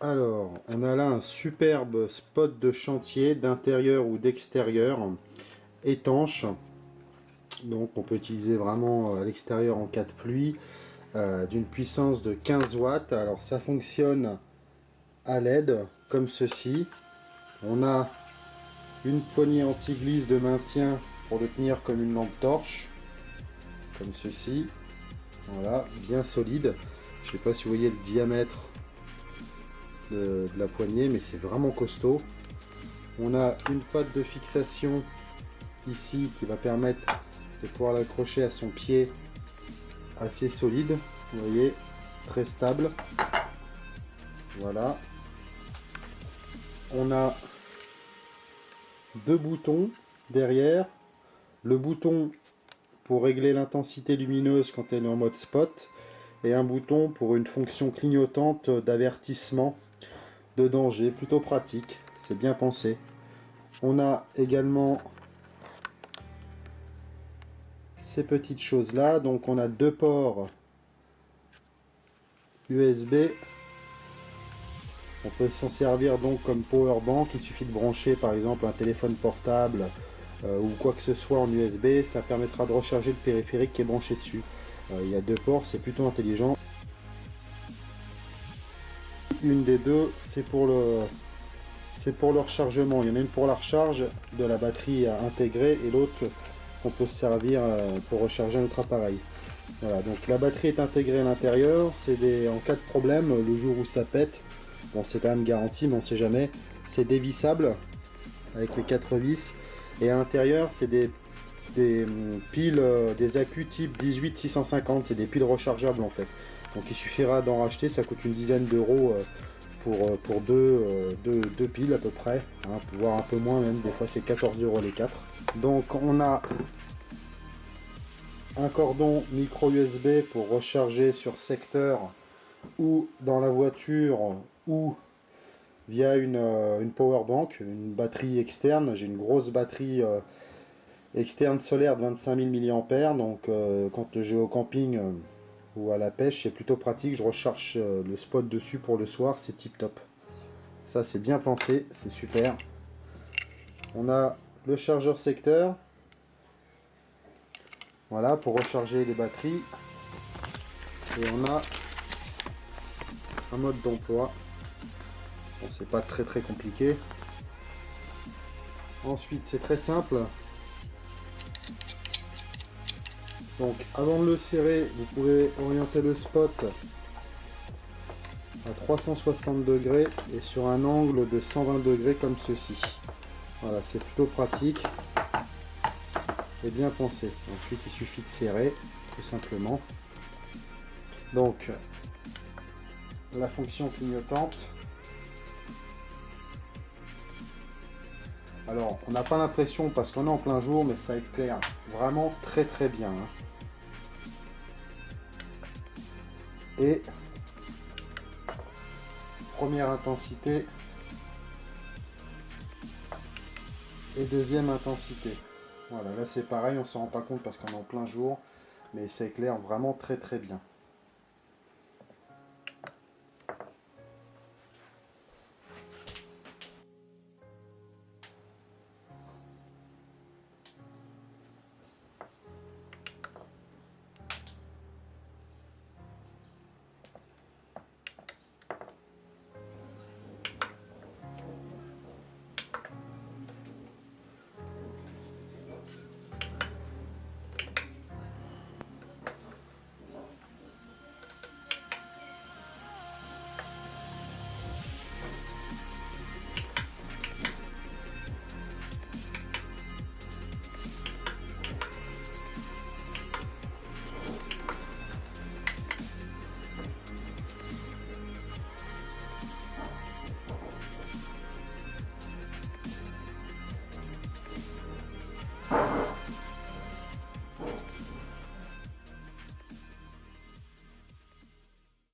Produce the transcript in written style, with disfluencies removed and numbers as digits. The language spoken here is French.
Alors, on a là un superbe spot de chantier d'intérieur ou d'extérieur, étanche. Donc on peut utiliser vraiment à l'extérieur en cas de pluie, d'une puissance de 15 watts. Alors ça fonctionne à LED comme ceci. On a une poignée anti-glisse de maintien pour le tenir comme une lampe torche, comme ceci. Voilà, bien solide. Je sais pas si vous voyez le diamètre de la poignée, mais c'est vraiment costaud. On a une patte de fixation ici qui va permettre de pouvoir l'accrocher à son pied, assez solide, vous voyez, très stable. Voilà. On a deux boutons derrière. Le bouton pour régler l'intensité lumineuse quand elle est en mode spot, et un bouton pour une fonction clignotante d'avertissement de danger, plutôt pratique, c'est bien pensé. On a également ces petites choses là, donc on a deux ports USB. On peut s'en servir donc comme power bank. Il suffit de brancher par exemple un téléphone portable ou quoi que ce soit en USB, ça permettra de recharger le périphérique qui est branché dessus. Il y a deux ports, c'est plutôt intelligent. Une des deux, c'est pour le rechargement. Il y en a une pour la recharge de la batterie intégrée et l'autre qu'on peut se servir pour recharger notre appareil. Voilà, donc la batterie est intégrée à l'intérieur. C'est en cas de problème, le jour où ça pète, bon c'est quand même garanti, mais on sait jamais. C'est dévissable avec les 4 vis. Et à l'intérieur, c'est des piles, des accus type 18650. C'est des piles rechargeables en fait. Donc il suffira d'en racheter, ça coûte une dizaine d'euros pour deux piles à peu près, hein, voire un peu moins même, des fois c'est 14 euros les 4. Donc on a un cordon micro USB pour recharger sur secteur ou dans la voiture ou via une power bank, une batterie externe. J'ai une grosse batterie externe solaire de 25 000 mAh, donc quand je vais au camping ou à la pêche, c'est plutôt pratique. Je recharge le spot dessus pour le soir, c'est tip top. Ça c'est bien pensé, c'est super. On a le chargeur secteur, voilà, pour recharger les batteries. Et on a un mode d'emploi. Bon, c'est pas très compliqué. Ensuite, c'est très simple. Donc, avant de le serrer, vous pouvez orienter le spot à 360 degrés et sur un angle de 120 degrés comme ceci. Voilà, c'est plutôt pratique et bien pensé. Ensuite, il suffit de serrer, tout simplement. Donc, la fonction clignotante. Alors, on n'a pas l'impression parce qu'on est en plein jour, mais ça éclaire vraiment très bien. Hein. Et première intensité et deuxième intensité. Voilà, là c'est pareil, on s'en rend pas compte parce qu'on est en plein jour, mais ça éclaire vraiment très bien.